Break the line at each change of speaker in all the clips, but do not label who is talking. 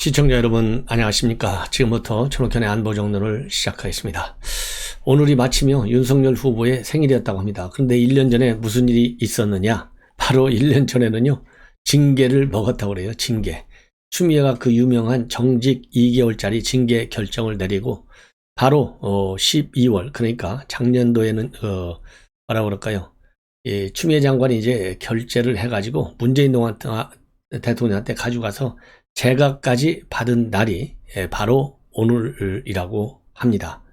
시청자 여러분 안녕하십니까. 지금부터 전옥현의 안보정론을 시작하겠습니다. 오늘이 마치며 윤석열 후보의 생일이었다고 합니다. 그런데 1년 전에 무슨 일이 있었느냐, 바로 1년 전에는요 징계를 먹었다고 그래요. 징계. 추미애가 그 유명한 정직 2개월짜리 징계 결정을 내리고 바로 12월, 그러니까 작년도에는 뭐라 그럴까요, 추미애 장관이 이제 결재를 해가지고 문재인 대통령한테 가져가서 제가까지 받은 날이 바로 오늘이라고 합니다.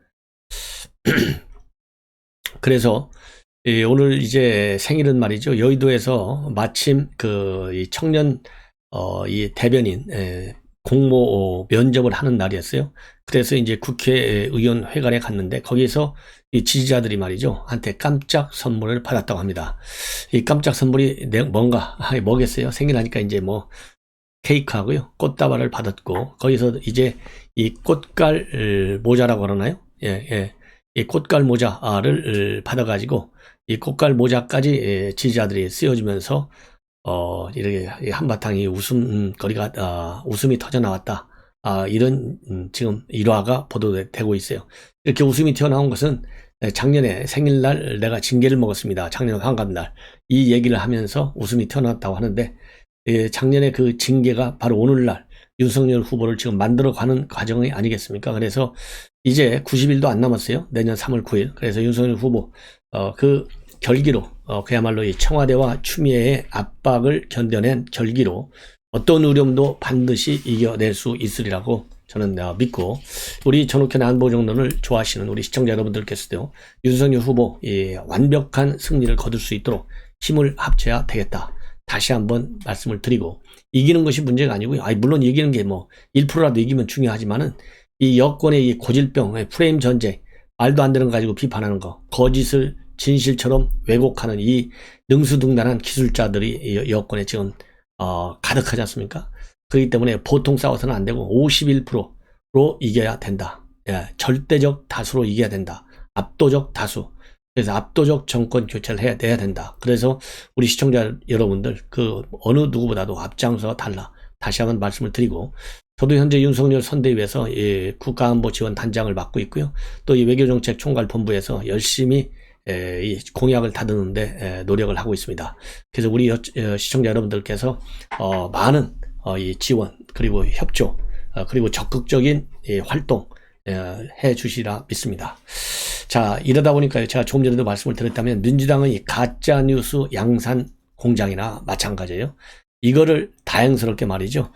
그래서 오늘 이제 생일은 말이죠, 여의도에서 마침 이 청년 이 대변인 공모 면접을 하는 날이었어요. 그래서 이제 국회의원 회관에 갔는데 거기에서 이 지지자들이 말이죠 한테 깜짝 선물을 받았다고 합니다. 이 깜짝 선물이 뭔가 뭐겠어요? 생일하니까 이제 뭐 케이크하고요 꽃다발을 받았고, 거기서 이제 이 꽃갈 모자라고 그러나요? 이 꽃갈 모자를 받아가지고 이 꽃갈 모자까지 지지자들이 쓰여주면서 이렇게 한바탕 웃음거리가 웃음이 터져 나왔다. 이런 지금 일화가 보도되고 있어요. 이렇게 웃음이 튀어나온 것은 작년에 생일날 내가 징계를 먹었습니다. 작년 환갑날 이 얘기를 하면서 웃음이 튀어나왔다고 하는데, 작년에 그 징계가 바로 오늘날 윤석열 후보를 지금 만들어가는 과정이 아니겠습니까? 그래서 이제 90일도 안 남았어요. 내년 3월 9일. 그래서 윤석열 후보 그 결기로 그야말로 이 청와대와 추미애의 압박을 견뎌낸 결기로 어떤 어려움도 반드시 이겨낼 수 있으리라고 저는 믿고, 우리 전옥현 안보정론을 좋아하시는 우리 시청자 여러분들께서도 윤석열 후보 완벽한 승리를 거둘 수 있도록 힘을 합쳐야 되겠다. 다시 한번 말씀을 드리고, 이기는 것이 문제가 아니고요. 물론 이기는 게 뭐 1%라도 이기면 중요하지만은 이 여권의 이 고질병, 프레임 전쟁, 말도 안 되는 거 가지고 비판하는 거, 거짓을 진실처럼 왜곡하는 이 능수능란한 기술자들이 여권에 지금 가득하지 않습니까? 그렇기 때문에 보통 싸워서는 안 되고 51%로 이겨야 된다. 절대적 다수로 이겨야 된다. 압도적 다수. 그래서 압도적 정권 교체를 해야 된다. 그래서 우리 시청자 여러분들 그 어느 누구보다도 앞장서 달라. 다시 한번 말씀을 드리고, 저도 현재 윤석열 선대위에서 국가안보지원 단장을 맡고 있고요. 또 이 외교정책 총괄본부에서 열심히 이 공약을 다듬는데 노력을 하고 있습니다. 그래서 우리 시청자 여러분들께서 많은 이 지원, 그리고 협조, 그리고 적극적인 활동 해 주시라 믿습니다. 자, 이러다 보니까요, 제가 조금 전에도 말씀을 드렸다면 민주당은 이 가짜뉴스 양산 공장이나 마찬가지예요. 이거를 다행스럽게 말이죠,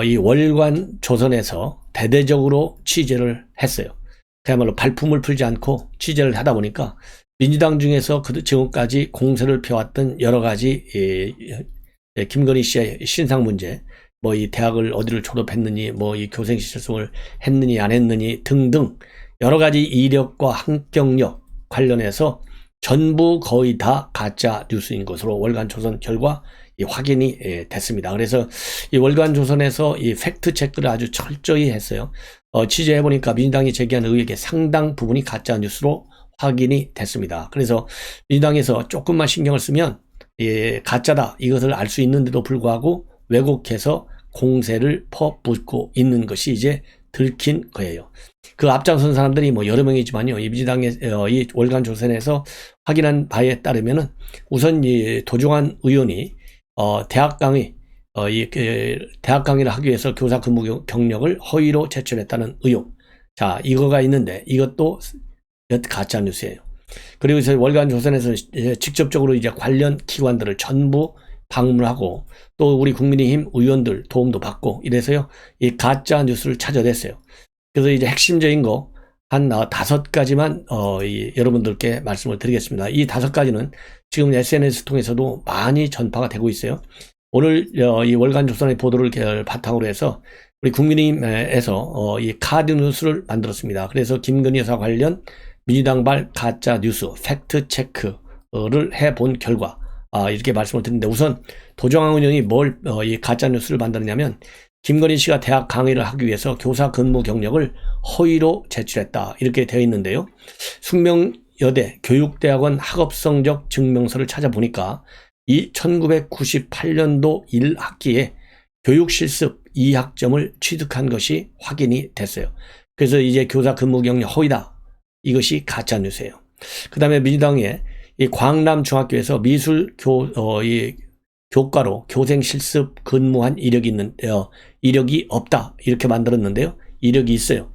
이 월간 조선에서 대대적으로 취재를 했어요. 그야말로 발품을 풀지 않고 취재를 하다 보니까 민주당 중에서 지금까지 공세를 펴왔던 여러 가지 김건희 씨의 신상 문제, 뭐 이 대학을 어디를 졸업했느니, 뭐 이 교생실습을 했느니 안 했느니 등등 여러 가지 이력과 학경력 관련해서 전부 거의 다 가짜 뉴스인 것으로 월간 조선 결과 확인이 됐습니다. 그래서 이 월간 조선에서 이 팩트 체크를 아주 철저히 했어요. 취재해 보니까 민주당이 제기한 의혹의 상당 부분이 가짜 뉴스로 확인이 됐습니다. 그래서 민주당에서 조금만 신경을 쓰면 가짜다 이것을 알 수 있는데도 불구하고 왜곡해서 공세를 퍼붓고 있는 것이 이제 들킨 거예요. 그 앞장선 사람들이 뭐 여러 명이지만요, 이 민주당의 이 월간 조선에서 확인한 바에 따르면은 우선 이 도종환 의원이 대학 강의 대학 강의를 하기 위해서 교사 근무 경력을 허위로 제출했다는 의혹. 자, 이거가 있는데 이것도 가짜 뉴스예요. 그리고 이제 월간 조선에서 직접적으로 이제 관련 기관들을 전부 방문하고 또 우리 국민의힘 의원들 도움도 받고 이래서요, 이 가짜 뉴스를 찾아냈어요. 그래서 이제 핵심적인 거 한 5가지만 여러분들께 말씀을 드리겠습니다. 이 5가지는 지금 SNS 통해서도 많이 전파가 되고 있어요. 오늘 이 월간 조선의 보도를 바탕으로 해서 우리 국민의힘에서 이 카드 뉴스를 만들었습니다. 그래서 김건희 여사 관련 민주당발 가짜 뉴스 팩트 체크를 해본 결과 이렇게 말씀을 드리는데, 우선 도종환 의원이 이 가짜 뉴스를 만들었냐면, 김건희 씨가 대학 강의를 하기 위해서 교사 근무 경력을 허위로 제출했다 이렇게 되어 있는데요. 숙명여대 교육대학원 학업성적 증명서를 찾아보니까 이 1998년도 1학기에 교육 실습 2학점을 취득한 것이 확인이 됐어요. 그래서 이제 교사 근무 경력 허위다. 이것이 가짜 뉴스예요. 그 다음에 민주당의 이 광남 중학교에서 미술 교과로 교생 실습 근무한 이력이 없다. 이렇게 만들었는데요. 이력이 있어요.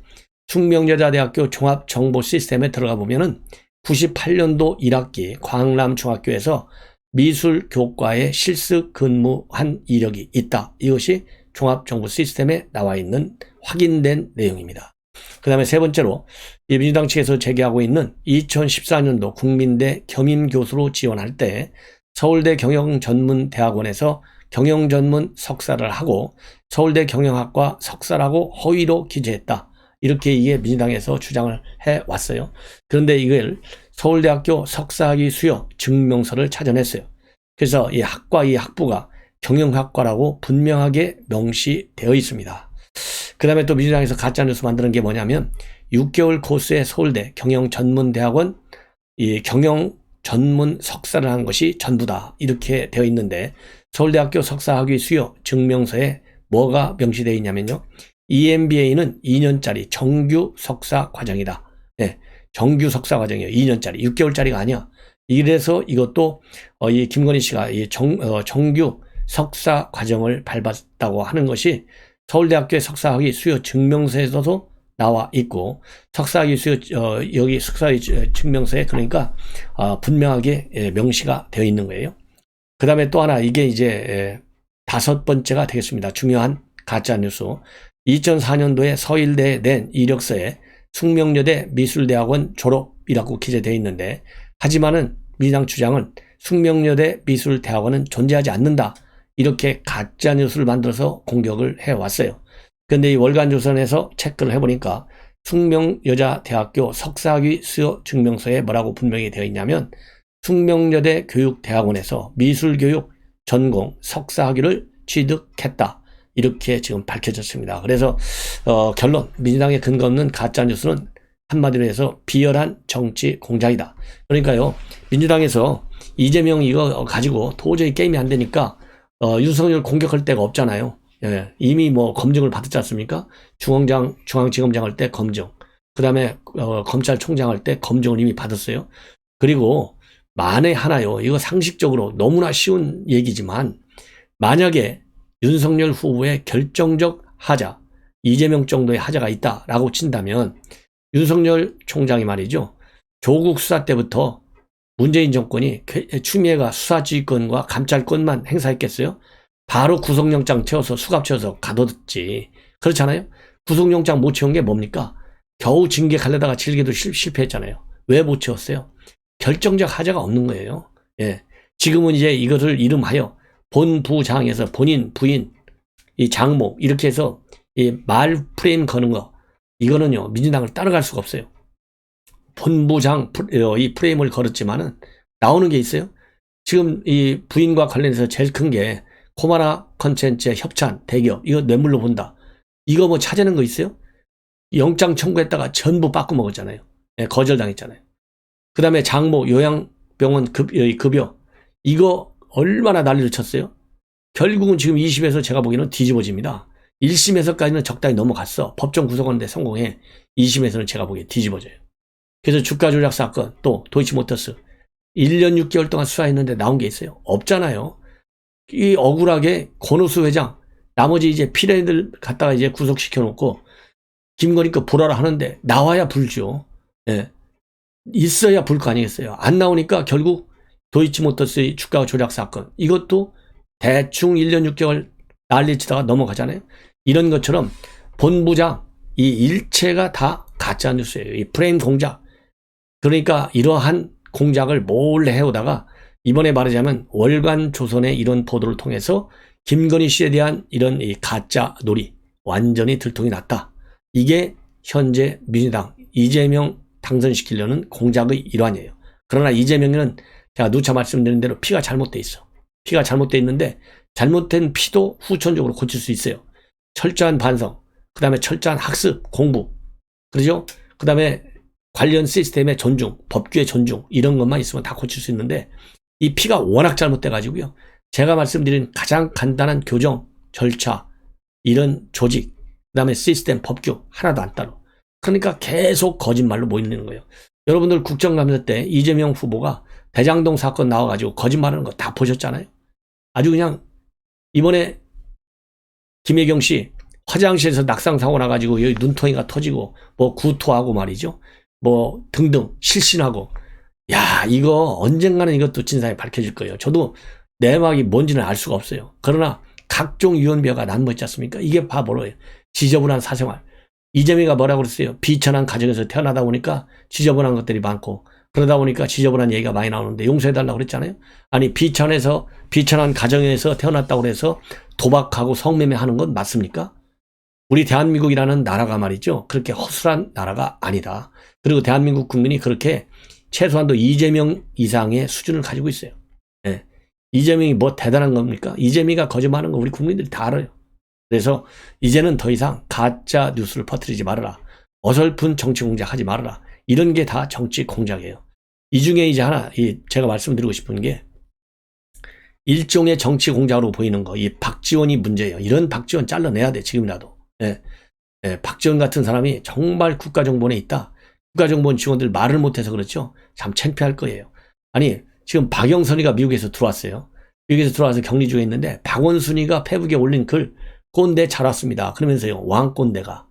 숙명여자대학교 종합정보 시스템에 들어가 보면은 98년도 1학기 광남 중학교에서 미술 교과에 실습 근무한 이력이 있다. 이것이 종합정보 시스템에 나와 있는 확인된 내용입니다. 그 다음에 세 번째로 민주당 측에서 제기하고 있는 2014년도 국민대 겸임교수로 지원할 때 서울대 경영전문대학원에서 경영전문 석사를 하고 서울대 경영학과 석사라고 허위로 기재했다. 이렇게 이게 민주당에서 주장을 해왔어요. 그런데 이걸 서울대학교 석사학위 수여 증명서를 찾아냈어요. 그래서 이 학과 이 학부가 경영학과라고 분명하게 명시되어 있습니다. 그 다음에 또 민주당에서 가짜뉴스 만드는 게 뭐냐면 6개월 코스의 서울대 경영전문대학원 이 경영전문 석사를 한 것이 전부다. 이렇게 되어 있는데 서울대학교 석사학위 수여 증명서에 뭐가 명시되어 있냐면요. EMBA는 2년짜리 정규 석사 과정이다. 네, 정규 석사 과정이에요. 2년짜리, 6개월짜리가 아니야. 이래서 이것도 이 김건희 씨가 이 정규 석사 과정을 밟았다고 하는 것이 서울대학교의 석사학위 수여 증명서에서도 나와 있고 석사학위 수여 여기 석사학위 증명서에 그러니까 분명하게 명시가 되어 있는 거예요. 그 다음에 또 하나 이게 이제 5번째가 되겠습니다. 중요한 가짜 뉴스. 2004년도에 서일대에 낸 이력서에 숙명여대 미술대학원 졸업이라고 기재되어 있는데 하지만은 민주당 주장은 숙명여대 미술대학원은 존재하지 않는다. 이렇게 가짜 뉴스를 만들어서 공격을 해왔어요. 그런데 이 월간조선에서 체크를 해보니까 숙명여자대학교 석사학위 수여 증명서에 뭐라고 분명히 되어 있냐면 숙명여대 교육대학원에서 미술교육 전공 석사학위를 취득했다. 이렇게 지금 밝혀졌습니다. 그래서 결론 민주당의 근거 없는 가짜뉴스는 한마디로 해서 비열한 정치 공작이다. 그러니까요 민주당에서 이재명 이거 가지고 도저히 게임이 안 되니까 윤석열 공격할 데가 없잖아요. 예, 이미 뭐 검증을 받았지 않습니까? 중앙지검장 할 때 검증, 그 다음에 검찰총장 할 때 검증을 이미 받았어요. 그리고 만에 하나요. 이거 상식적으로 너무나 쉬운 얘기지만 만약에 윤석열 후보의 결정적 하자, 이재명 정도의 하자가 있다라고 친다면 윤석열 총장이 말이죠. 조국 수사 때부터 문재인 정권이 추미애가 수사지휘권과 감찰권만 행사했겠어요? 바로 구속영장 채워서 수갑 채워서 가둬뒀지. 그렇잖아요? 구속영장 못 채운 게 뭡니까? 겨우 징계 가려다가 징계도 실패했잖아요. 왜 못 채웠어요? 결정적 하자가 없는 거예요. 예. 지금은 이제 이것을 이름하여 본부장에서 본인, 부인, 이 장모 이렇게 해서 이 말 프레임 거는 거 이거는요 민주당을 따라갈 수가 없어요. 본부장 이 프레임을 걸었지만은 나오는 게 있어요. 지금 이 부인과 관련해서 제일 큰 게 코마나 컨텐츠의 협찬 대기업 이거 뇌물로 본다. 이거 뭐 찾아낸 거 있어요? 영장 청구했다가 전부 빠꾸 먹었잖아요. 예, 거절당했잖아요. 그 다음에 장모 요양병원 급여 이거 얼마나 난리를 쳤어요? 결국은 지금 2심에서 제가 보기에는 뒤집어집니다. 1심에서까지는 적당히 넘어갔어. 법정 구속하는데 성공해. 2심에서는 제가 보기에 뒤집어져요. 그래서 주가 조작 사건 또 도이치모터스 1년 6개월 동안 수사했는데 나온 게 있어요? 없잖아요. 이 억울하게 권오수 회장 나머지 이제 피해자들 갖다가 이제 구속시켜 놓고 김건희 거 불화를 하는데 나와야 불죠. 예. 있어야 불 거 아니겠어요. 안 나오니까 결국 도이치모터스의 주가 조작 사건 이것도 대충 1년 6개월 난리치다가 넘어가잖아요. 이런 것처럼 본부장 이 일체가 다 가짜뉴스예요. 이 프레임 공작. 그러니까 이러한 공작을 몰래 해오다가 이번에 말하자면 월간조선의 이런 보도를 통해서 김건희 씨에 대한 이런 이 가짜 놀이 완전히 들통이 났다. 이게 현재 민주당 이재명 당선시키려는 공작의 일환이에요. 그러나 이재명은 제가 누차 말씀드린 대로 피가 잘못돼 있어. 피가 잘못돼 있는데 잘못된 피도 후천적으로 고칠 수 있어요. 철저한 반성, 그 다음에 철저한 학습, 공부, 그러죠? 그 다음에 관련 시스템의 존중, 법규의 존중 이런 것만 있으면 다 고칠 수 있는데 이 피가 워낙 잘못돼 가지고요. 제가 말씀드린 가장 간단한 교정, 절차, 이런 조직, 그 다음에 시스템, 법규 하나도 안 따로. 그러니까 계속 거짓말로 모이는 거예요. 여러분들 국정감사 때 이재명 후보가 대장동 사건 나와가지고 거짓말하는 거 다 보셨잖아요. 아주 그냥 이번에 김혜경 씨 화장실에서 낙상 사고 나가지고 여기 눈통이가 터지고 뭐 구토하고 말이죠. 뭐 등등 실신하고, 야, 이거 언젠가는 이것도 진상이 밝혀질 거예요. 저도 내막이 뭔지는 알 수가 없어요. 그러나 각종 유언비어가 난무했지 않습니까? 이게 바보로예요. 지저분한 사생활. 이재명이가 뭐라고 그랬어요? 비천한 가정에서 태어나다 보니까 지저분한 것들이 많고, 그러다 보니까 지저분한 얘기가 많이 나오는데 용서해달라고 그랬잖아요. 아니, 비천한 가정에서 태어났다고 해서 도박하고 성매매하는 건 맞습니까? 우리 대한민국이라는 나라가 말이죠, 그렇게 허술한 나라가 아니다. 그리고 대한민국 국민이 그렇게 최소한도 이재명 이상의 수준을 가지고 있어요. 네. 이재명이 뭐 대단한 겁니까? 이재명이가 거짓말하는 거 우리 국민들이 다 알아요. 그래서 이제는 더 이상 가짜 뉴스를 퍼뜨리지 말아라. 어설픈 정치 공작 하지 말아라. 이런 게 다 정치 공작이에요. 이 중에 이제 하나, 제가 말씀드리고 싶은 게, 일종의 정치 공작으로 보이는 거, 이 박지원이 문제예요. 이런 박지원 잘라내야 돼, 지금이라도. 예. 예, 박지원 같은 사람이 정말 국가정보원에 있다. 국가정보원 직원들 말을 못해서 그렇죠. 참 창피할 거예요. 아니, 지금 박영선이가 미국에서 들어왔어요. 미국에서 들어와서 격리 중에 있는데, 박원순이가 페북에 올린 글, 꼰대 잘 왔습니다. 그러면서요, 왕꼰대가.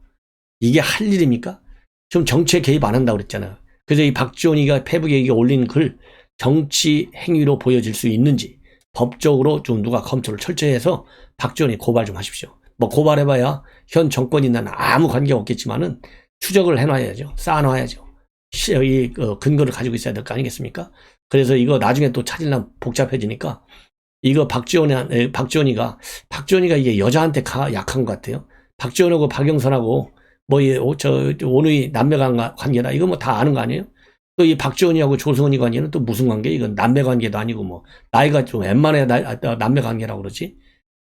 이게 할 일입니까? 지금 정치에 개입 안 한다고 그랬잖아요. 그래서 이 박지원이가 페북에 올린 글, 정치 행위로 보여질 수 있는지, 법적으로 좀 누가 검토를 철저히 해서 박지원이 고발 좀 하십시오. 뭐 고발해봐야 현 정권이 나는 아무 관계가 없겠지만은 추적을 해놔야죠. 쌓아놔야죠. 이 근거를 가지고 있어야 될 거 아니겠습니까? 그래서 이거 나중에 또 찾으려면 복잡해지니까, 이거 박지원이가 이게 여자한테 약한 것 같아요. 박지원하고 박영선하고 오누이 남매 관계다. 이거 뭐 다 아는 거 아니에요? 또 이 박지원이하고 조승원이 관계는 또 무슨 관계? 이건 남매 관계도 아니고 뭐 나이가 좀 웬만해 남매 관계라고 그러지?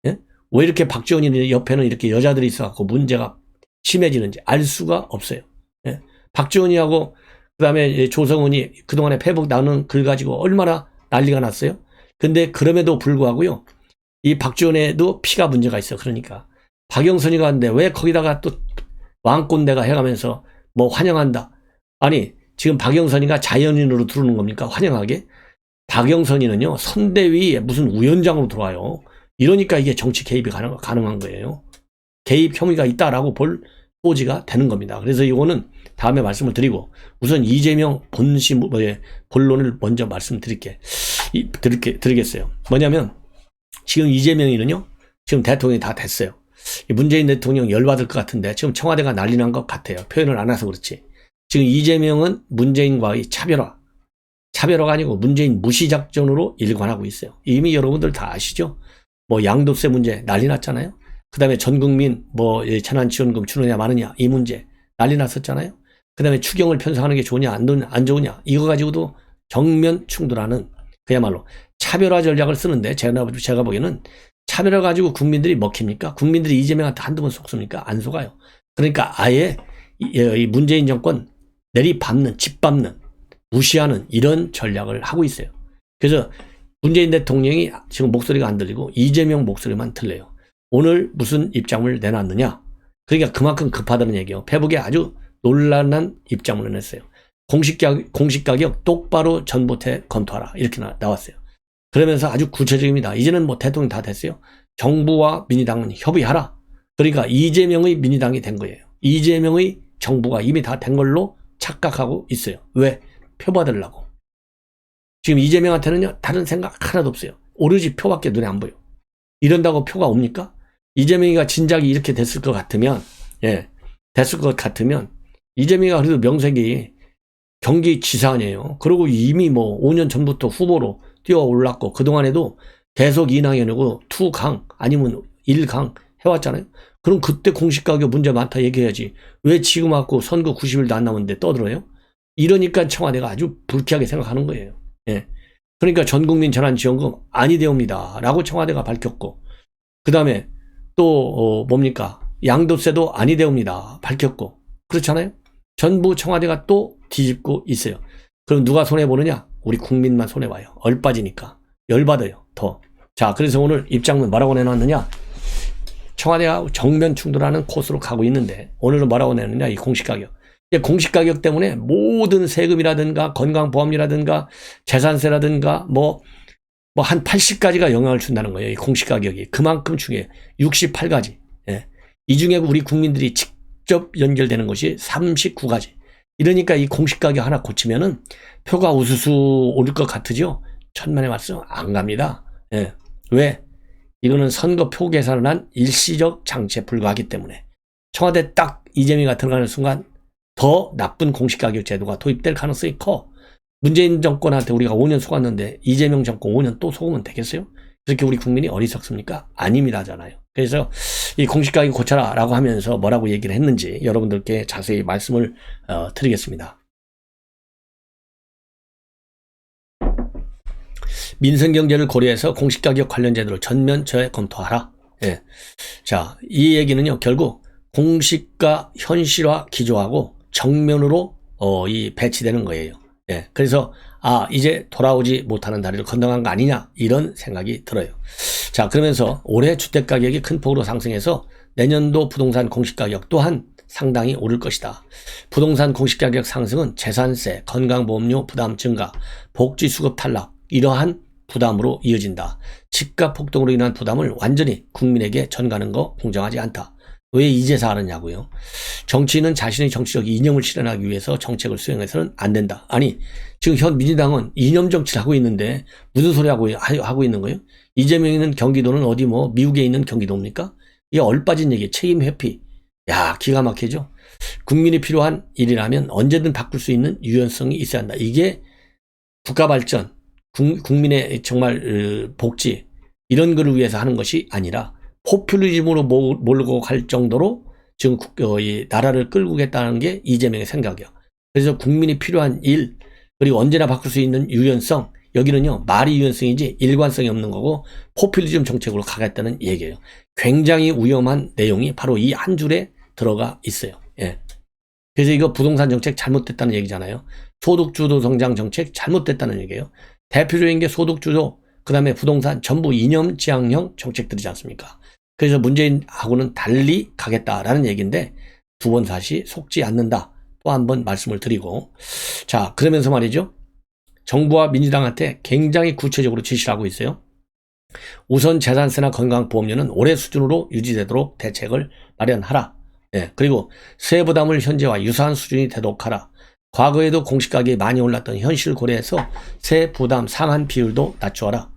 예? 왜 이렇게 박지원이 옆에는 이렇게 여자들이 있어갖고 문제가 심해지는지 알 수가 없어요. 예? 박지원이하고 그다음에 조성은이 그동안에 페북 나눈 글 가지고 얼마나 난리가 났어요? 근데 그럼에도 불구하고요, 이 박지원에도 피가 문제가 있어. 그러니까 박영선이가 왔는데 왜 거기다가 또 왕꼰대가 해가면서 뭐 환영한다. 아니, 지금 박영선이가 자연인으로 들어오는 겁니까? 환영하게? 박영선이는요, 선대위 무슨 위원장으로 들어와요. 이러니까 이게 정치 개입이 가능한 거예요. 개입 혐의가 있다라고 볼 소지가 되는 겁니다. 그래서 이거는 다음에 말씀을 드리고, 우선 이재명 본론을 먼저 드리겠어요. 뭐냐면, 지금 이재명이는요, 지금 대통령이 다 됐어요. 문재인 대통령 열받을 것 같은데 지금 청와대가 난리 난 것 같아요. 표현을 안 해서 그렇지. 지금 이재명은 문재인과의 차별화가 아니고 문재인 무시작전으로 일관하고 있어요. 이미 여러분들 다 아시죠? 뭐 양도세 문제 난리 났잖아요. 그 다음에 전국민 재난지원금 주느냐 마느냐 이 문제 난리 났었잖아요. 그 다음에 추경을 편성하는 게 좋으냐 안 좋으냐 이거 가지고도 정면 충돌하는, 그야말로 차별화 전략을 쓰는데, 제가 보기에는 차별화 가지고 국민들이 먹힙니까? 국민들이 이재명한테 한두 번 속습니까? 안 속아요. 그러니까 아예 이 문재인 정권 짓밟는, 무시하는 이런 전략을 하고 있어요. 그래서 문재인 대통령이 지금 목소리가 안 들리고 이재명 목소리만 들려요. 오늘 무슨 입장을 내놨느냐? 그러니까 그만큼 급하다는 얘기예요. 페북에 아주 논란한 입장문을 냈어요. 공식 가격 똑바로 전봇해 검토하라. 이렇게 나왔어요. 그러면서 아주 구체적입니다. 이제는 뭐 대통령 다 됐어요. 정부와 민주당은 협의하라. 그러니까 이재명의 민주당이 된 거예요. 이재명의 정부가 이미 다 된 걸로 착각하고 있어요. 왜? 표 받으려고. 지금 이재명한테는요, 다른 생각 하나도 없어요. 오로지 표밖에 눈에 안 보여. 이런다고 표가 옵니까? 이재명이가 진작에 이렇게 됐을 것 같으면, 이재명이가 그래도 명색이 경기지사 아니에요. 그리고 이미 뭐 5년 전부터 후보로 뛰어 올랐고, 그동안에도 계속 이낙연이고 2강 아니면 1강 해왔잖아요. 그럼 그때 공시가격 문제 많다 얘기해야지. 왜 지금 왔고 선거 90일도 안 남았는데 떠들어요? 이러니까 청와대가 아주 불쾌하게 생각하는 거예요. 예. 그러니까 전국민 재난지원금 아니 되옵니다 라고 청와대가 밝혔고, 그 다음에 또 뭡니까? 양도세도 아니 되옵니다 밝혔고, 그렇잖아요. 전부 청와대가 또 뒤집고 있어요. 그럼 누가 손해보느냐? 우리 국민만 손해봐요. 얼빠지니까. 열받아요. 더. 자, 그래서 오늘 입장문 뭐라고 내놨느냐? 청와대가 정면 충돌하는 코스로 가고 있는데 오늘은 뭐라고 내느냐, 이 공시가격. 공시가격 때문에 모든 세금이라든가 건강보험이라든가 재산세라든가 한 80가지가 영향을 준다는 거예요. 이 공시가격이 그만큼 중요해요. 68가지. 예. 이 중에 우리 국민들이 직접 연결되는 것이 39가지. 이러니까 이 공시가격 하나 고치면은 표가 우수수 오를 것 같으죠? 천만의 말씀 안 갑니다. 예. 왜? 이거는 선거표 계산을 한 일시적 장치에 불과하기 때문에 청와대 딱 이재명이가 들어가는 순간 더 나쁜 공시가격 제도가 도입될 가능성이 커. 문재인 정권한테 우리가 5년 속았는데 이재명 정권 5년 또 속으면 되겠어요? 그렇게 우리 국민이 어리석습니까? 아닙니다잖아요. 그래서 이 공시가격 고쳐라 라고 하면서 뭐라고 얘기를 했는지 여러분들께 자세히 말씀을 드리겠습니다. 민생경제를 고려해서 공시가격 관련 제도를 전면 재검토하라. 예. 자, 이 얘기는요, 결국 공시가 현실화 기조하고 정면으로 이 배치되는 거예요. 예. 그래서 이제 돌아오지 못하는 다리를 건너간 거 아니냐, 이런 생각이 들어요. 자, 그러면서 올해 주택가격이 큰 폭으로 상승해서 내년도 부동산 공시가격 또한 상당히 오를 것이다. 부동산 공시가격 상승은 재산세, 건강보험료 부담 증가, 복지수급 탈락, 이러한 부담으로 이어진다. 집값 폭등으로 인한 부담을 완전히 국민에게 전가하는 거 공정하지 않다. 왜 이제서 하느냐고요. 정치인은 자신의 정치적 이념을 실현하기 위해서 정책을 수행해서는 안 된다. 아니, 지금 현 민주당은 이념 정치를 하고 있는데 무슨 소리 하고 있는 거예요? 이재명이 있는 경기도는 어디 미국에 있는 경기도입니까? 이게 얼빠진 얘기, 책임 회피. 야, 기가 막히죠? 국민이 필요한 일이라면 언제든 바꿀 수 있는 유연성이 있어야 한다. 이게 국가 발전, 국민의 정말 복지, 이런 거를 위해서 하는 것이 아니라 포퓰리즘으로 몰고 갈 정도로 지금 이 나라를 끌고 가겠다는 게 이재명의 생각이야. 그래서 국민이 필요한 일, 그리고 언제나 바꿀 수 있는 유연성, 여기는요, 말이 유연성이지 일관성이 없는 거고 포퓰리즘 정책으로 가겠다는 얘기예요. 굉장히 위험한 내용이 바로 이 한 줄에 들어가 있어요. 예. 그래서 이거 부동산 정책 잘못됐다는 얘기잖아요. 소득주도 성장 정책 잘못됐다는 얘기예요. 대표적인 게 소득주도, 그 다음에 부동산 전부 이념 지향형 정책들이지 않습니까? 그래서 문재인하고는 달리 가겠다라는 얘기인데 두 번 다시 속지 않는다. 또 한 번 말씀을 드리고, 자, 그러면서 말이죠. 정부와 민주당한테 굉장히 구체적으로 지시를 하고 있어요. 우선 재산세나 건강보험료는 올해 수준으로 유지되도록 대책을 마련하라. 예, 그리고 세부담을 현재와 유사한 수준이 되도록 하라. 과거에도 공시가격이 많이 올랐던 현실 고려해서 세부담 상한 비율도 낮추어라.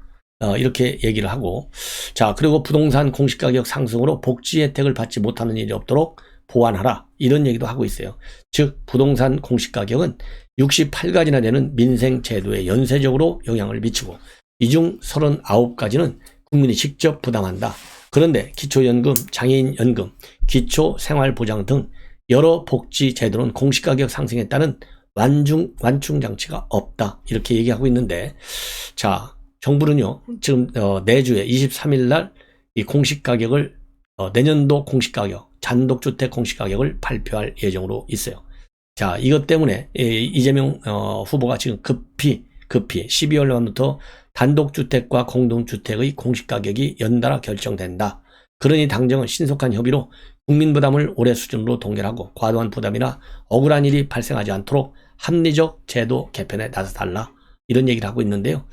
이렇게 얘기를 하고, 자, 그리고 부동산 공시가격 상승으로 복지 혜택을 받지 못하는 일이 없도록 보완하라. 이런 얘기도 하고 있어요. 즉, 부동산 공시가격은 68가지나 되는 민생 제도에 연쇄적으로 영향을 미치고 이 중 39가지는 국민이 직접 부담한다. 그런데 기초연금, 장애인연금, 기초생활보장 등 여러 복지 제도는 공시가격 상승에 따른 완충 장치가 없다. 이렇게 얘기하고 있는데, 자, 정부는요, 지금 내주에 23일 날 이 공시가격을 내년도 공시가격, 단독주택 공시가격을 발표할 예정으로 있어요. 자, 이것 때문에 이재명 후보가 지금 급히 12월 말부터 단독주택과 공동주택의 공시가격이 연달아 결정된다. 그러니 당정은 신속한 협의로 국민 부담을 올해 수준으로 동결하고 과도한 부담이나 억울한 일이 발생하지 않도록 합리적 제도 개편에 나서달라. 이런 얘기를 하고 있는데요.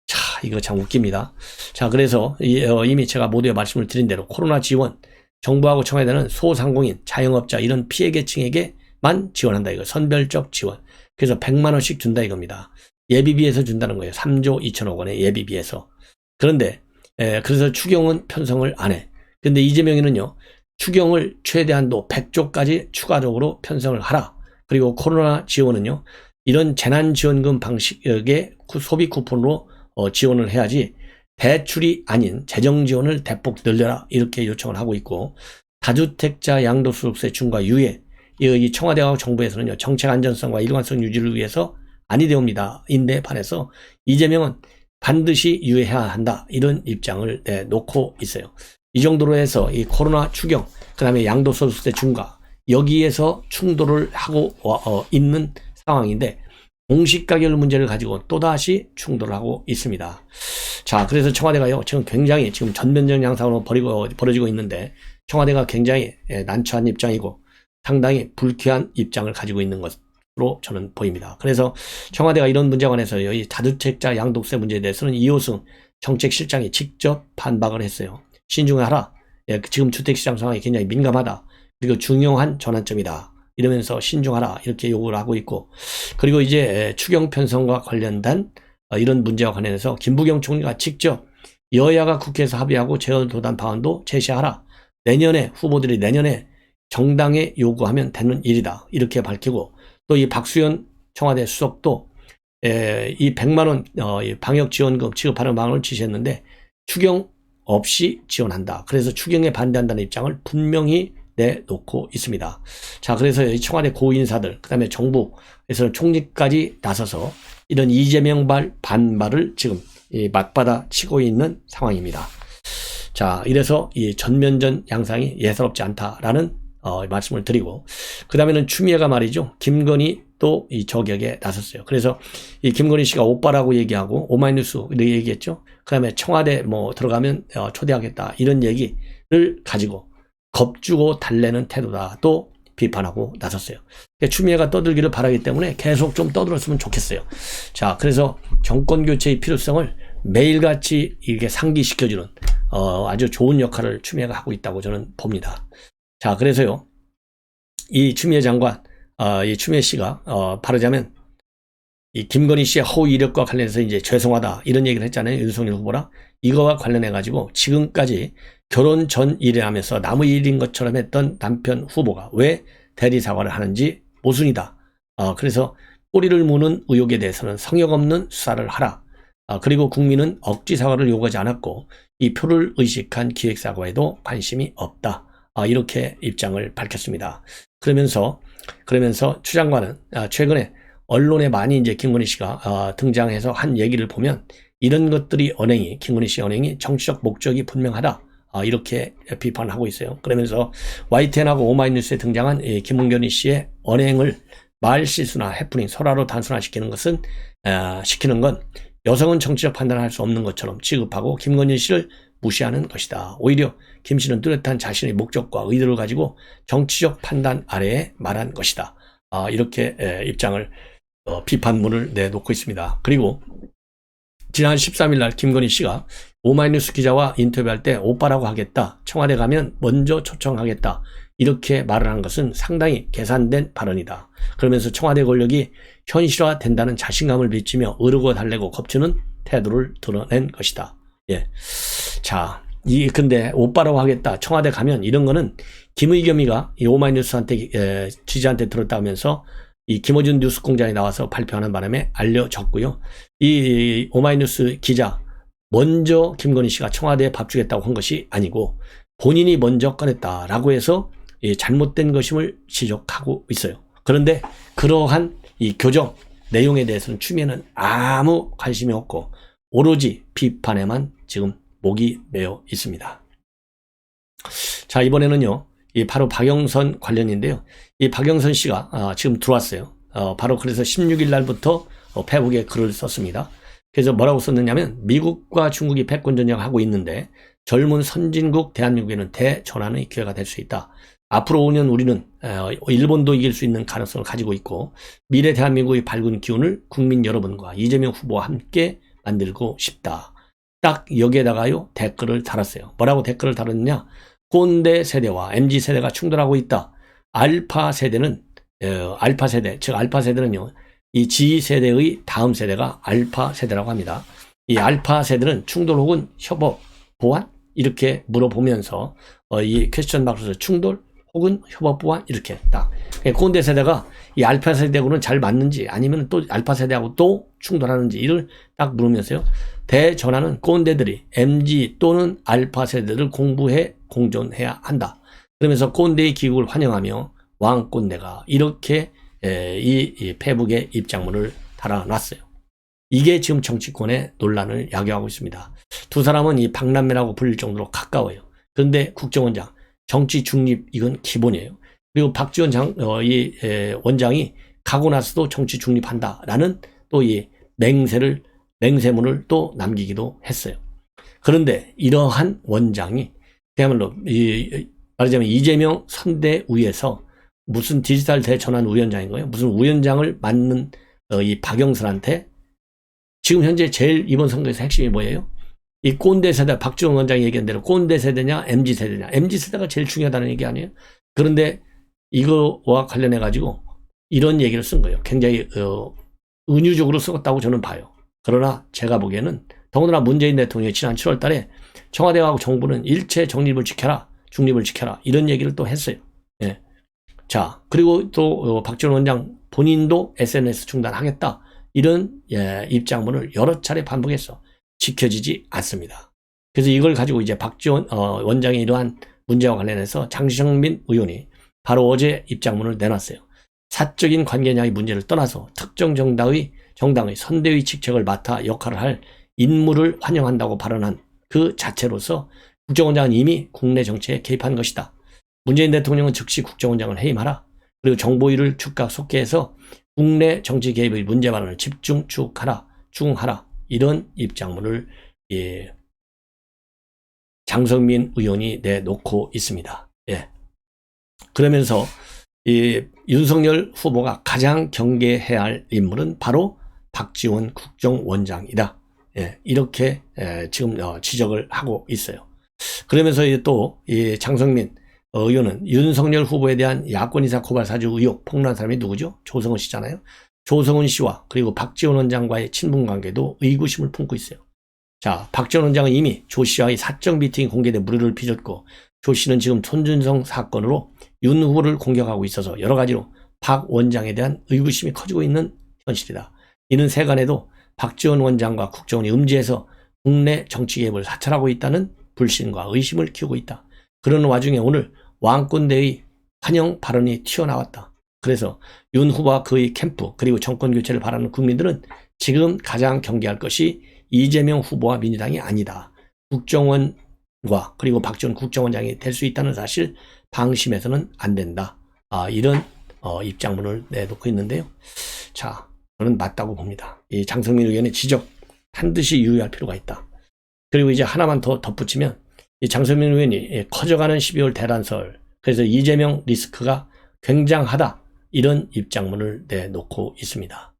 자, 이거 참 웃깁니다. 자, 그래서 이미 제가 모두에 말씀을 드린 대로 코로나 지원, 정부하고 청와대는 소상공인, 자영업자 이런 피해 계층에게만 지원한다. 이거 선별적 지원. 그래서 100만 원씩 준다 이겁니다. 예비비에서 준다는 거예요. 3조 2천억 원의 예비비에서. 그런데 그래서 추경은 편성을 안 해. 근데 이재명이는요, 추경을 최대한도 100조까지 추가적으로 편성을 하라. 그리고 코로나 지원은요, 이런 재난지원금 방식의 소비 쿠폰으로 지원을 해야지 대출이 아닌 재정지원을 대폭 늘려라. 이렇게 요청을 하고 있고, 다주택자 양도소득세 중과 유예, 이 청와대와 정부에서는요, 정책 안전성과 일관성 유지를 위해서 아니되옵니다. 인데 반해서 이재명은 반드시 유예해야 한다. 이런 입장을 놓고 있어요. 이 정도로 해서 이 코로나 추경, 그 다음에 양도소득세 중과, 여기에서 충돌을 하고 있는 상황인데 공시가격 문제를 가지고 또다시 충돌을 하고 있습니다. 자, 그래서 청와대가요, 지금 굉장히 지금 전면적 양상으로 벌어지고 있는데 청와대가 굉장히 난처한 입장이고 상당히 불쾌한 입장을 가지고 있는 것으로 저는 보입니다. 그래서 청와대가 이런 문제에 관해서 이 다주택자 양도세 문제에 대해서는 이호승 정책실장이 직접 반박을 했어요. 신중하라. 지금 주택시장 상황이 굉장히 민감하다. 그리고 중요한 전환점이다. 이러면서 신중하라 이렇게 요구를 하고 있고, 그리고 이제 추경 편성과 관련된 이런 문제와 관련해서 김부겸 총리가 직접 여야가 국회에서 합의하고 재원도단 방안도 제시하라. 내년에 후보들이 내년에 정당에 요구하면 되는 일이다. 이렇게 밝히고, 또 이 박수현 청와대 수석도 이 100만 원 방역지원금 지급하는 방안을 지시했는데 추경 없이 지원한다. 그래서 추경에 반대한다는 입장을 분명히 내놓고 있습니다. 자, 그래서 이 청와대 고인사들, 그 다음에 정부에서는 총리까지 나서서 이런 이재명발 반발을 지금 맞받아 치고 있는 상황입니다. 자, 이래서 이 전면전 양상이 예사롭지 않다라는 말씀을 드리고, 그 다음에는 추미애가 말이죠. 김건희 또 이 저격에 나섰어요. 그래서 이 김건희 씨가 오빠라고 얘기하고 오마이뉴스 이렇게 얘기했죠. 그 다음에 청와대 뭐 들어가면 초대하겠다 이런 얘기를 가지고 겁주고 달래는 태도다 또 비판하고 나섰어요. 추미애가 떠들기를 바라기 때문에 계속 좀 떠들었으면 좋겠어요. 자, 그래서 정권 교체의 필요성을 매일같이 이게 상기시켜주는 아주 좋은 역할을 추미애가 하고 있다고 저는 봅니다. 자, 그래서요, 이 추미애 장관, 이 추미애 씨가 바르자면 이 김건희 씨의 허위 이력과 관련해서 이제 죄송하다 이런 얘기를 했잖아요. 윤석열 후보랑. 이거와 관련해 가지고 지금까지 결혼 전 일을 하면서 남의 일인 것처럼 했던 남편 후보가 왜 대리 사과를 하는지 모순이다. 그래서 꼬리를 무는 의혹에 대해서는 성역 없는 수사를 하라. 그리고 국민은 억지 사과를 요구하지 않았고 이 표를 의식한 기획 사과에도 관심이 없다. 이렇게 입장을 밝혔습니다. 그러면서 추 장관은 최근에 언론에 많이 이제 김건희 씨가 등장해서 한 얘기를 보면 이런 것들이 김건희 씨 언행이 정치적 목적이 분명하다. 이렇게 비판하고 있어요. 그러면서 YTN하고 오마이뉴스에 등장한 이 김건희 씨의 언행을 말실수나 해프닝, 설화로 단순화시키는 건 여성은 정치적 판단을 할 수 없는 것처럼 취급하고 김건희 씨를 무시하는 것이다. 오히려 김 씨는 뚜렷한 자신의 목적과 의도를 가지고 정치적 판단 아래에 말한 것이다. 이렇게 입장을 비판문을 내놓고 있습니다. 그리고 지난 13일 날 김건희 씨가 오마이뉴스 기자와 인터뷰할 때 오빠라고 하겠다. 청와대 가면 먼저 초청하겠다. 이렇게 말을 한 것은 상당히 계산된 발언이다. 그러면서 청와대 권력이 현실화된다는 자신감을 비치며 어르고 달래고 겁주는 태도를 드러낸 것이다. 예. 자, 근데 오빠라고 하겠다. 청와대 가면 이런 거는 김의겸이가 이 오마이뉴스한테 지지한테 들었다면서 이 김어준 뉴스공장에 나와서 발표하는 바람에 알려졌고요. 이 오마이뉴스 기자 먼저 김건희 씨가 청와대에 밥 주겠다고 한 것이 아니고 본인이 먼저 꺼냈다라고 해서 잘못된 것임을 지적하고 있어요. 그런데 그러한 이 교정 내용에 대해서는 추미애는 아무 관심이 없고 오로지 비판에만 지금 목이 메어 있습니다. 자, 이번에는요, 바로 박영선 관련인데요. 이 박영선 씨가 지금 들어왔어요. 바로 그래서 16일 날부터 페북에 글을 썼습니다. 그래서 뭐라고 썼느냐면 미국과 중국이 패권 전쟁을 하고 있는데 젊은 선진국 대한민국에는 대전환의 기회가 될 수 있다. 앞으로 5년 우리는 일본도 이길 수 있는 가능성을 가지고 있고 미래 대한민국의 밝은 기운을 국민 여러분과 이재명 후보와 함께 만들고 싶다. 딱 여기에다가요 댓글을 달았어요. 뭐라고 댓글을 달았느냐? 꼰대 세대와 MZ 세대가 충돌하고 있다. 알파 세대는 즉 알파 세대는요 이 Z 세대의 다음 세대가 알파 세대라고 합니다. 이 알파 세대는 충돌 혹은 협업 보완 이렇게 물어보면서 이 퀘스천 박스에서 충돌 혹은 협업 보완 이렇게 딱 꼰대 세대가 이 알파 세대하고는 잘 맞는지 아니면 또 알파 세대하고 또 충돌하는지 이를 딱 물으면서요. 대전환은 꼰대들이 MZ 또는 알파 세대를 공부해 공존해야 한다. 그러면서 꼰대의 기국을 환영하며 왕꼰대가 이렇게 이 페북에 입장문을 달아놨어요. 이게 지금 정치권의 논란을 야기하고 있습니다. 두 사람은 이 박남매라고 불릴 정도로 가까워요. 그런데 국정원장 정치 중립 이건 기본이에요. 그리고 박지원 원장이 가고 나서도 정치 중립한다라는 또 이 맹세문을 또 남기기도 했어요. 그런데 이러한 원장이 그야말로 말하자면 이재명 선대위에서 무슨 디지털 대전환 위원장인 거예요. 무슨 위원장을 맡는 이 박영선한테 지금 현재 제일 이번 선거에서 핵심이 뭐예요? 이 꼰대 세대, 박지원 원장이 얘기한 대로 꼰대 세대냐, MZ 세대냐. MZ 세대가 제일 중요하다는 얘기 아니에요? 그런데 이거와 관련해 가지고 이런 얘기를 쓴 거예요. 굉장히 은유적으로 쓰었다고 저는 봐요. 그러나 제가 보기에는 더군다나 문재인 대통령이 지난 7월 달에 청와대하고 정부는 일체 중립을 지켜라 이런 얘기를 또 했어요. 예. 자, 그리고 또 박지원 원장 본인도 SNS 중단하겠다 이런 입장문을 여러 차례 반복했어. 지켜지지 않습니다. 그래서 이걸 가지고 이제 박지원 원장의 이러한 문제와 관련해서 장시정민 의원이 바로 어제 입장문을 내놨어요. 사적인 관계냐의 문제를 떠나서 특정 정당의 선대위 직책을 맡아 역할을 할 인물을 환영한다고 발언한 그 자체로서 국정원장은 이미 국내 정치에 개입한 것이다. 문재인 대통령은 즉시 국정원장을 해임하라. 그리고 정보위를 즉각 속개해서 국내 정치 개입의 문제 발언을 집중 추궁하라. 이런 입장문을 장성민 의원이 내놓고 있습니다. 예. 그러면서 이 윤석열 후보가 가장 경계해야 할 인물은 바로 박지원 국정원장이다. 예, 이렇게 지금 지적을 하고 있어요. 그러면서 또 이 장성민 의원은 윤석열 후보에 대한 야권이사 고발 사주 의혹 폭로한 사람이 누구죠? 조성은 씨잖아요. 조성은 씨와 그리고 박지원 원장과의 친분 관계도 의구심을 품고 있어요. 자, 박지원 원장은 이미 조 씨와의 사적 미팅이 공개돼 물의를 빚었고 조 씨는 지금 손준성 사건으로 윤 후보를 공격하고 있어서 여러 가지로 박 원장에 대한 의구심이 커지고 있는 현실이다. 이는 세간에도 박지원 원장과 국정원이 음지에서 국내 정치 개입을 사찰하고 있다는 불신과 의심을 키우고 있다. 그런 와중에 오늘 왕권대의 환영 발언이 튀어나왔다. 그래서 윤 후보와 그의 캠프 그리고 정권 교체를 바라는 국민들은 지금 가장 경계할 것이 이재명 후보와 민주당이 아니다. 국정원과 그리고 박지원 국정원장이 될 수 있다는 사실 방심해서는 안 된다. 이런 입장문을 내놓고 있는데요. 자, 저는 맞다고 봅니다. 이 장성민 의원의 지적 반드시 유의할 필요가 있다. 그리고 이제 하나만 더 덧붙이면 이 장성민 의원이 커져가는 12월 대란설 그래서 이재명 리스크가 굉장하다 이런 입장문을 내놓고 있습니다.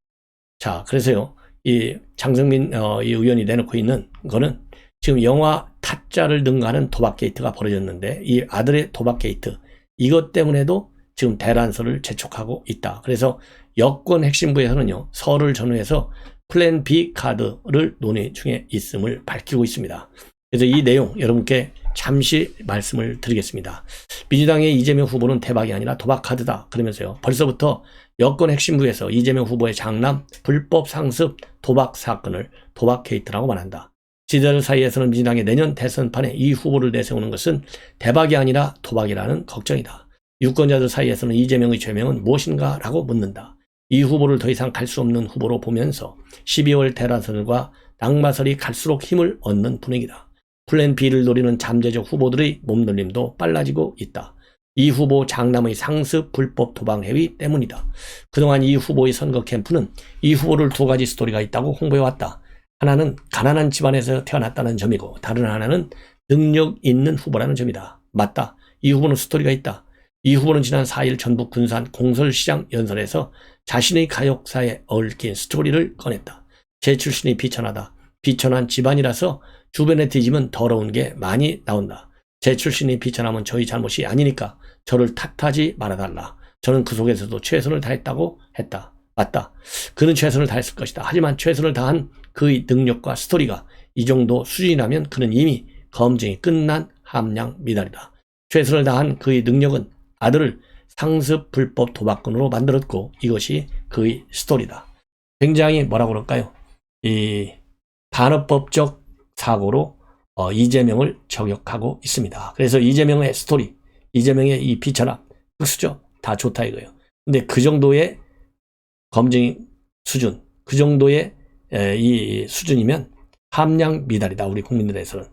자, 그래서요 이 장성민 이 의원이 내놓고 있는 거는 지금 영화 타짜를 능가하는 도박 게이트가 벌어졌는데 이 아들의 도박 게이트 이것 때문에도 지금 대란설을 재촉하고 있다. 그래서 여권 핵심부에서는요 설을 전후해서 플랜 B 카드를 논의 중에 있음을 밝히고 있습니다. 그래서 이 내용 여러분께 잠시 말씀을 드리겠습니다. 민주당의 이재명 후보는 대박이 아니라 도박 카드다. 그러면서요 벌써부터 여권 핵심부에서 이재명 후보의 장남 불법 상습 도박 사건을 도박 게이트라고 말한다. 지지자들 사이에서는 민주당의 내년 대선판에 이 후보를 내세우는 것은 대박이 아니라 도박이라는 걱정이다. 유권자들 사이에서는 이재명의 죄명은 무엇인가 라고 묻는다. 이 후보를 더 이상 갈 수 없는 후보로 보면서 12월 대란설과 낙마설이 갈수록 힘을 얻는 분위기다. 플랜 B를 노리는 잠재적 후보들의 몸놀림도 빨라지고 있다. 이 후보 장남의 상습 불법 도박 행위 때문이다. 그동안 이 후보의 선거 캠프는 이 후보를 두 가지 스토리가 있다고 홍보해왔다. 하나는 가난한 집안에서 태어났다는 점이고 다른 하나는 능력 있는 후보라는 점이다. 맞다. 이 후보는 스토리가 있다. 이 후보는 지난 4일 전북 군산 공설시장 연설에서 자신의 가역사에 얽힌 스토리를 꺼냈다. 제 출신이 비천하다. 비천한 집안이라서 주변에 뒤지면 더러운 게 많이 나온다. 제 출신이 비천하면 저희 잘못이 아니니까 저를 탓하지 말아달라. 저는 그 속에서도 최선을 다했다고 했다. 맞다. 그는 최선을 다했을 것이다. 하지만 최선을 다한 그의 능력과 스토리가 이 정도 수준이라면 그는 이미 검증이 끝난 함량 미달이다. 최선을 다한 그의 능력은 아들을 상습 불법 도박꾼으로 만들었고 이것이 그의 스토리다. 굉장히 뭐라고 그럴까요? 이 반어법적 사고로 이재명을 저격하고 있습니다. 그래서 이재명의 스토리, 이재명의 이 비천함, 흑수저 다 좋다 이거예요. 근데 그 정도의 검증 수준, 그 정도의 이 수준이면 함량 미달이다. 우리 국민들에서는.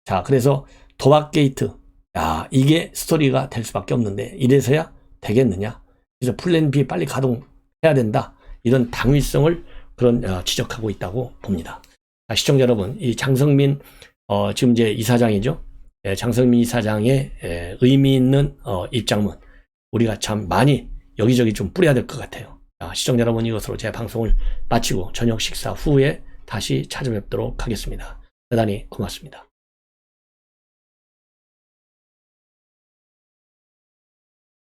자, 그래서 도박 게이트, 야, 이게 스토리가 될 수밖에 없는데 이래서야 되겠느냐? 그래서 플랜 B 빨리 가동해야 된다. 이런 당위성을 그런 지적하고 있다고 봅니다. 시청자 여러분, 이 장성민 지금 이제 이사장이죠. 장성민 이사장의 의미 있는 입장문 우리가 참 많이 여기저기 좀 뿌려야 될 것 같아요. 시청자 여러분, 이것으로 제 방송을 마치고 저녁 식사 후에 다시 찾아뵙도록 하겠습니다. 대단히 고맙습니다.